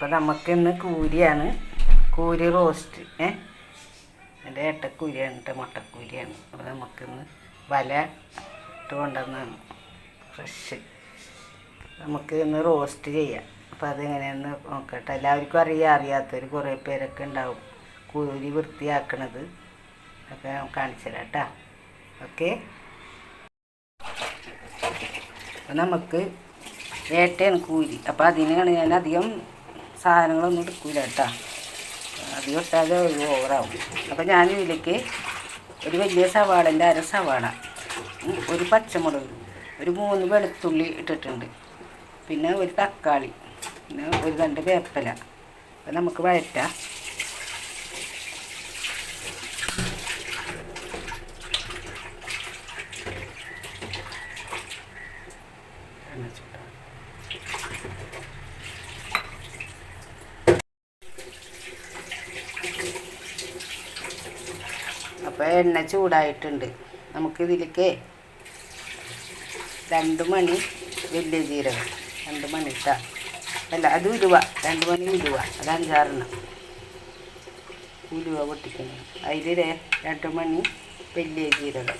അപ്പോൾ നമുക്കിന്ന് കൂരിയാണ്, കൂരി റോസ്റ്റ്. എൻ്റെ ഏട്ടക്കൂരിയാണ് കേട്ടോ, മുട്ടക്കൂരിയാണ്. അപ്പോൾ നമുക്കിന്ന് വല ഇട്ട് കൊണ്ടുവന്നാണ് ഫ്രഷ്. നമുക്ക് ഇന്ന് റോസ്റ്റ് ചെയ്യാം. അപ്പോൾ അതെങ്ങനെയാണെന്ന് നോക്കട്ടെ. എല്ലാവർക്കും അറിയാത്തവർ കുറേ പേരൊക്കെ ഉണ്ടാവും കൂരി വൃത്തിയാക്കണത്. ഒക്കെ കാണിച്ചു തരാം കേട്ടോ. ഓക്കെ, അപ്പോൾ നമുക്ക് ഏട്ടയാണ് കൂരി. അപ്പോൾ അതിനാണ് ഞാൻ അധികം സാധനങ്ങളൊന്നും എടുക്കില്ല കേട്ടോ. അധികം ഇട്ടാൽ ഓവറാവും. അപ്പോൾ ഞാൻ ഇതിലേക്ക് ഒരു വലിയ സവാളൻ്റെ അര സവാള, ഒരു പച്ചമുളക്, ഒരു 3 വെളുത്തുള്ളി ഇട്ടിട്ടുണ്ട്, പിന്നെ ഒരു തക്കാളി, പിന്നെ ഒരു 2 വേപ്പില. അപ്പോൾ നമുക്ക് വഴറ്റാം. അപ്പോൾ എണ്ണ ചൂടായിട്ടുണ്ട്. നമുക്കിതിലേക്ക് 2 മണി വലിയ ജീരകം, 2 മണി ഇട്ടാ അല്ല, അത് ഉലുവ, 2 മണി ഉലുവ, അത് 5-6 ഉലുവ പൊട്ടിക്കണം. അതിൽ 2 മണി വലിയ ജീരകം,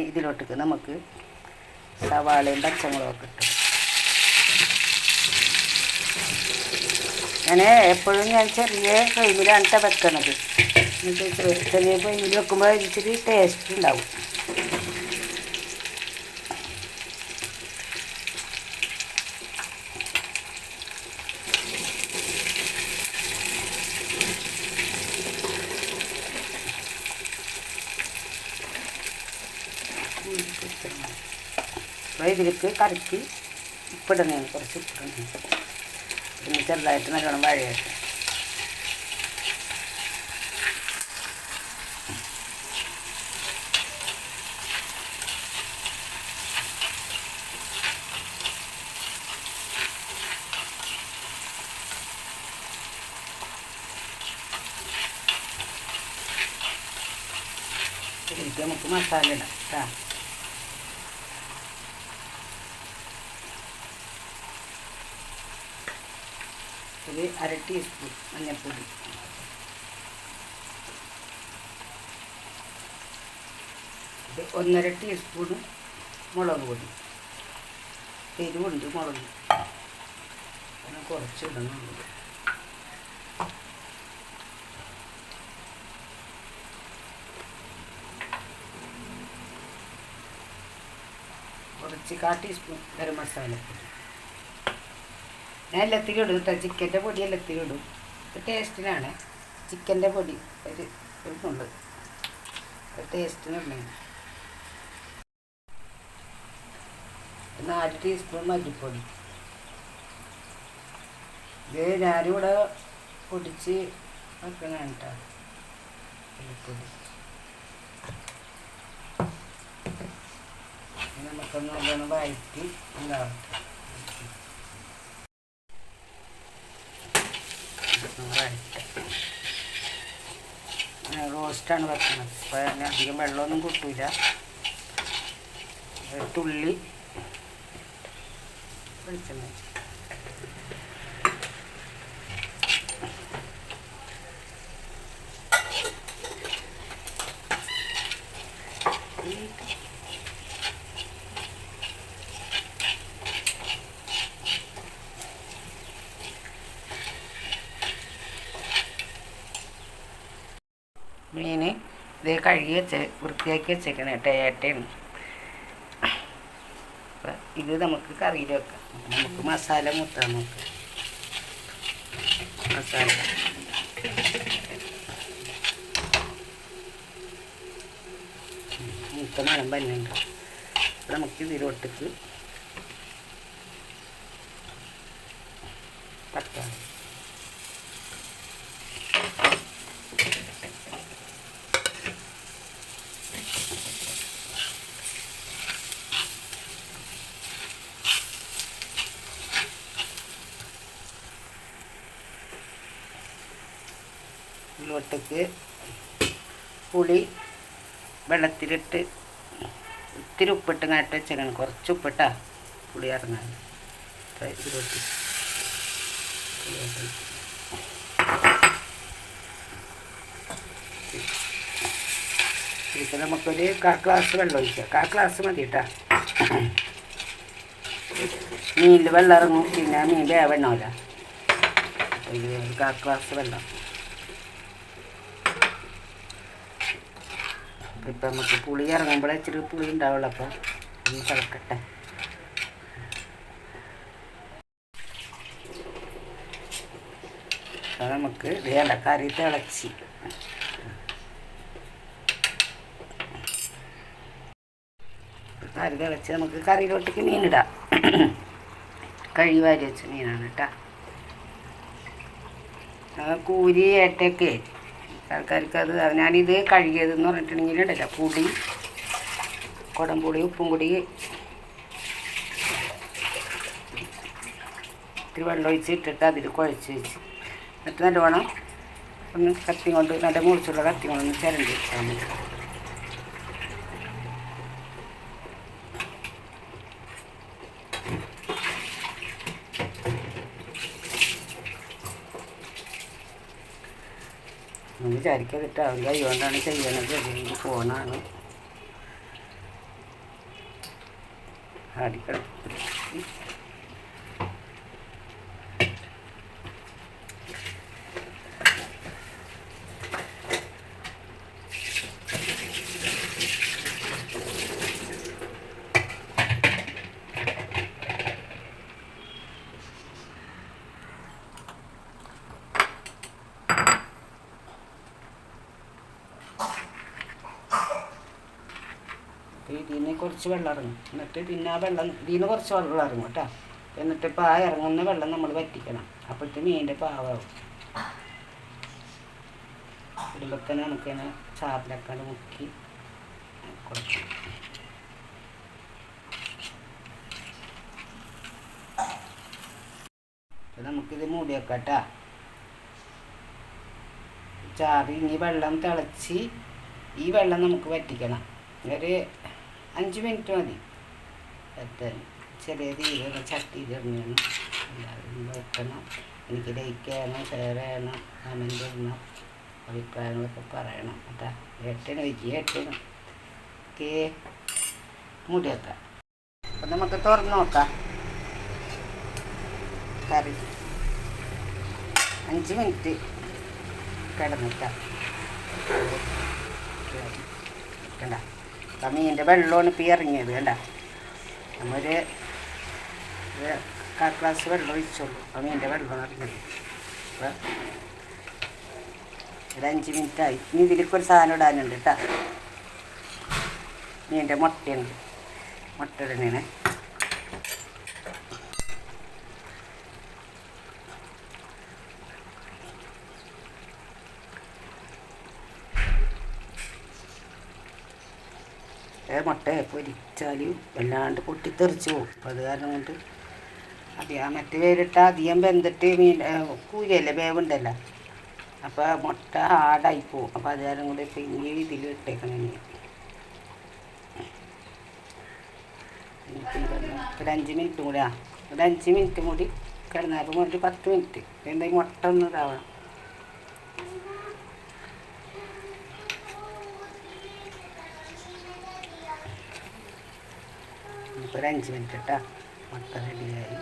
ഇതിലോട്ടേക്ക് നമുക്ക് സവാളയും പച്ചമുളകൊക്കെ ഇട്ടു. എപ്പോഴും ഞാൻ ചെറിയ ഫ്ലെയിമിലാണ് വെക്കണത്. ചെറിയ ഫ്ലെയിമിൽ വെക്കുമ്പോൾ ഇച്ചിരി ടേസ്റ്റ് ഉണ്ടാവും. അപ്പോൾ ഇതിലേക്ക് കറിക്ക് ഉപ്പിടണേന്, കുറച്ച് ഉപ്പിടണേ. പിന്നെ ചെറുതായിട്ട് നല്ലോണം വഴയട്ടെ. ഇതിലേക്ക് നമുക്ക് മസാല ഇടാം കേട്ടോ. ഒരു 1/2 ടീസ്പൂൺ മഞ്ഞൾപ്പൊടി, ഇത് 1.5 ടീസ്പൂൺ മുളക് പൊടി. എരിവുണ്ട് മുളക്, അങ്ങനെ കുറച്ച് ഇടണം. കുറച്ച് 1/4 ടീസ്പൂൺ ഗരം മസാല. ഞാൻ എല്ലാത്തിലും ഇടും കേട്ടോ. ചിക്കൻ്റെ പൊടി എല്ലാത്തിലും ഇടും. ടേസ്റ്റിനാണ് ചിക്കൻ്റെ പൊടി ഒരു നുള്ളത്, ടേസ്റ്റിനുണ്ട്. 4 ടീസ്പൂൺ മല്ലിപ്പൊടി. ഇത് ഞാനിവിടെ പൊടിച്ച് വെക്കണതാണ് കേട്ടോ, മല്ലിപ്പൊടി. നമുക്കൊന്ന് നല്ലോണം വഴറ്റി ഉണ്ടാവട്ടെ. റോസ്റ്റാണ് വെക്കുന്നത്. അപ്പോൾ ഞാൻ അധികം വെള്ളമൊന്നും കൂട്ടില്ല. തുള്ളി വെളിച്ചെണ്ണ, മീൻ ഇത് കഴുകി വൃത്തിയാക്കി വെച്ചേക്കണം കേട്ടോ. ഏട്ടയാണ്. അപ്പം ഇത് നമുക്ക് കറിയിൽ വെക്കാം. നമുക്ക് മസാല മുത്താൻ നോക്കാം. മസാല മൂത്ത മണം പന്നുണ്ട്. അപ്പം നമുക്ക് ഇതിലോട്ടേക്ക് തക്കാളി, ഇതിലോട്ടേക്ക് പുളി വെള്ളത്തിലിട്ട് ഇത്തിരി ഉപ്പിട്ട് ഇങ്ങോട്ട് വെച്ചേക്കണം. കുറച്ച് ഉപ്പിട്ടാ പുളി ഇറങ്ങാൻ. ഇതിലോട്ട് ഇതിൽ നമുക്കൊരു 1/4 ഗ്ലാസ് വെള്ളം ഒഴിക്കാം. 1/4 ഗ്ലാസ് മതി കേട്ടോ. മീനിൽ വെള്ളം ഇറങ്ങും, പിന്നെ മീൻ വേവണമല്ല. ഒരു 1/4 ഗ്ലാസ് വെള്ളം. ഇപ്പം നമുക്ക് പുളി ഇറങ്ങുമ്പോഴേ ഇച്ചിരി പുളി ഉണ്ടാവുള്ളൂ. അപ്പോൾ ഒന്ന് തിളക്കട്ടെ. അപ്പോൾ നമുക്ക് കറി തിളച്ച് നമുക്ക് കറിയിലോട്ടേക്ക് മീനിടാം. കഴുകി വാരി വെച്ച മീനാണ് കേട്ടോ. കൂരി ഏട്ടയൊക്കെ ആൾക്കാർക്ക് അത് ഞാനിത് കഴുകിയതെന്ന് പറഞ്ഞിട്ടുണ്ടെങ്കിൽ ഉണ്ടല്ലോ, പൊടി കുടംപൊടി ഉപ്പും കൂടി ഇത്തിരി വെള്ളം ഒഴിച്ച് ഇട്ടിട്ട് അതിൽ കുഴച്ച് വെച്ച് എന്നിട്ട് നല്ലവണ്ണം ഒന്ന് കത്തി കൊണ്ട് നല്ല മുറിച്ചുള്ള കത്തി കൊണ്ടൊന്ന് ചിരണ്ടി വെച്ചാൽ മതി. നമ്മൾ വിചാരിക്കാതിട്ട് അവൻ കൈ കൊണ്ടാണ് ചെയ്യണത്. അതിന് ഫോണാണ് അടിക്കണം. ഇതിന് കുറച്ച് വെള്ളം ഇറങ്ങും. എന്നിട്ട് പിന്നെ ആ വെള്ളം ഇതിന് കുറച്ച് വെള്ളം ഇറങ്ങും കേട്ടോ. എന്നിട്ട് ഇപ്പോൾ ആ ഇറങ്ങുന്ന വെള്ളം നമ്മൾ വറ്റിക്കണം. അപ്പോഴത്തെ മീനിൻ്റെ പാവാവും. ഇടുമ്പോൾ തന്നെ നമുക്കിങ്ങനെ ചാറിലൊക്കെ മുക്കി കൊടുക്കണം. അപ്പോൾ നമുക്കിത് മൂടി വെക്കാം കേട്ടോ. ചാറ് ഇനി വെള്ളം തിളച്ച് ഈ വെള്ളം നമുക്ക് വറ്റിക്കണം. ഒരു 5 മിനിറ്റ് മതി. ചെറിയ തീരെ ചട്ടിയിലിടണം. എല്ലാവരും വെക്കണം. എനിക്ക് ലൈക്ക് ചെയ്യണം, ഷെയർ ചെയ്യണം, കമൻറ്റ് ചെയ്യണം, അഭിപ്രായങ്ങളൊക്കെ പറയണം കേട്ടോ. ഏട്ടന് ഏട്ടന് ഓക്കെ. മൂടി വെക്കാം. അപ്പം നമുക്ക് തുറന്ന് നോക്കാം. കറി 5 മിനിറ്റ് കിടന്നിട്ടാ കണ്ട. അപ്പം മീനിൻ്റെ വെള്ളമാണ് ഇപ്പം ഇറങ്ങിയത് കണ്ട. നമ്മളൊരു 1/4 ഗ്ലാസ് വെള്ളം ഒഴിച്ചുള്ളൂ. അപ്പം മീനിൻ്റെ വെള്ളമാണ് ഇറങ്ങിയത്. അപ്പം ഒരു 5 മിനിറ്റായി. ഇനി ഇതിലേക്ക് ഒരു സാധനം ഇടാനുണ്ട് കേട്ടോ. മീനിൻ്റെ മുട്ടയുണ്ട്. മുട്ട ഇടണേ. മുട്ട പൊരിച്ചാൽ വല്ലാണ്ട് പൊട്ടിത്തെറിച്ച് പോകും. അപ്പോൾ അത് കാരണം കൊണ്ട് അധികം മറ്റ് വേരിട്ടാൽ അധികം വെന്തിട്ട് മീൻ കൂരിയല്ലേ വേവുണ്ടല്ലോ. അപ്പോൾ മുട്ട ഹാർഡായി പോവും. അപ്പോൾ അത് കാരണം കൊണ്ട് ഇപ്പം ഇങ്ങനെ ഇതിൽ ഇട്ടേക്കണം. ഒരു 5 മിനിറ്റും കൂടി ഒരു 5 മിനിറ്റും കൂടി കിടന്നപ്പോൾ ഒരു 10 മിനിറ്റ് എന്തായാലും മുട്ട ഒന്ന് ഇതാവണം. ഒരു 5 മിനിറ്റ് കേട്ടോ. മുട്ട റെഡിയായി.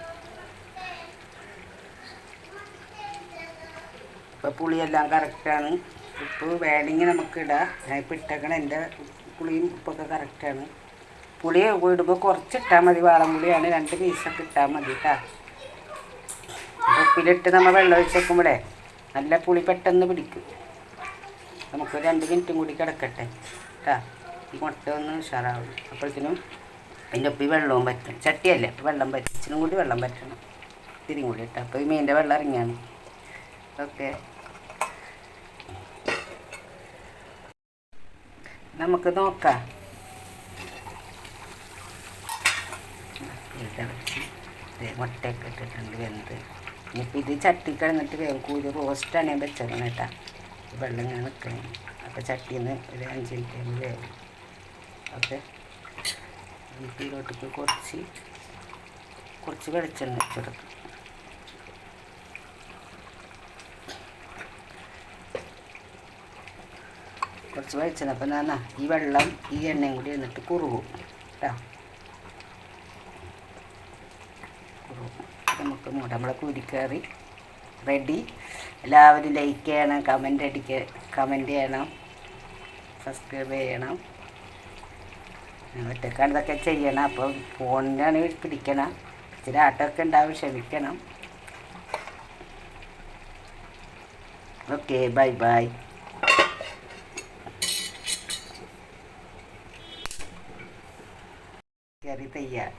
ഇപ്പോൾ പുളിയെല്ലാം കറക്റ്റാണ്. ഉപ്പ് വേണമെങ്കിൽ നമുക്ക് ഇടാം. ഞാൻ ഇപ്പോൾ ഇട്ടേക്കണം. എൻ്റെ പുളിയും ഉപ്പൊക്കെ കറക്റ്റാണ്. പുളി ഇടുമ്പോൾ കുറച്ചിട്ടാൽ മതി. വാളം പുളിയാണ്. 2 പീസൊക്കെ ഇട്ടാൽ മതി കേട്ടോ. ഉപ്പിലിട്ട് നമ്മൾ വെള്ളം ഒഴിച്ച് വെക്കുമ്പോഴേ നല്ല പുളി പെട്ടെന്ന് പിടിക്കും. നമുക്ക് 2 മിനിറ്റും കൂടി കിടക്കട്ടെ കേട്ടോ. ഈ മുട്ട ഒന്ന് ഉഷാറാവും. അപ്പോഴത്തേനും അതിൻ്റെ ഒപ്പം വെള്ളവും പറ്റും. ചട്ടിയല്ലേ വെള്ളം പറ്റും. ഇച്ചിനും കൂടി വെള്ളം പറ്റണം. ഇത്തിരി കൂടി ഇട്ടാൽ അപ്പോൾ ഈ മീനിൻ്റെ വെള്ളം ഇറങ്ങിയാണ്. ഓക്കെ. നമുക്ക് നോക്കാം. മുട്ടയൊക്കെ ഇട്ടിട്ടുണ്ട് വെന്ത്. ഇനിയിപ്പോൾ ഇത് ചട്ടി കിടന്നിട്ട് വേഗം കൂരി റോസ്റ്റാണ് ഞാൻ വെച്ചേക്കണം കേട്ടോ. വെള്ളം ഇങ്ങനെ നിൽക്കണം. അപ്പോൾ ചട്ടിയിൽ നിന്ന് ഒരു 5 മിനിറ്റ് വേവും. ഓക്കെ, നമുക്ക് ഇതിലോട്ടേക്ക് കുറച്ച് വെളിച്ചെണ്ണ വെച്ചെടുക്കും. കുറച്ച് വെളിച്ചെണ്ണ. അപ്പം എന്നാ ഈ വെള്ളം ഈ എണ്ണയും കൂടി എന്നിട്ട് കുറുകും കേട്ടോ. കുറുകും. നമുക്ക് മൂടാം. നമ്മളെ കൂരിക്കറി റെഡി. എല്ലാവരും ലൈക്ക് ചെയ്യണം, കമൻറ്റ് ചെയ്യണം, സബ്സ്ക്രൈബ് ചെയ്യണം. ഒറ്റക്കാണ് ഇതൊക്കെ ചെയ്യണം. അപ്പോൾ ഫോണിനാണ് പിടിക്കണം. ഇച്ചിരി ആട്ടമൊക്കെ ഉണ്ടാവും, ക്ഷമിക്കണം. Okay, bye bye. കറി തയ്യാർ.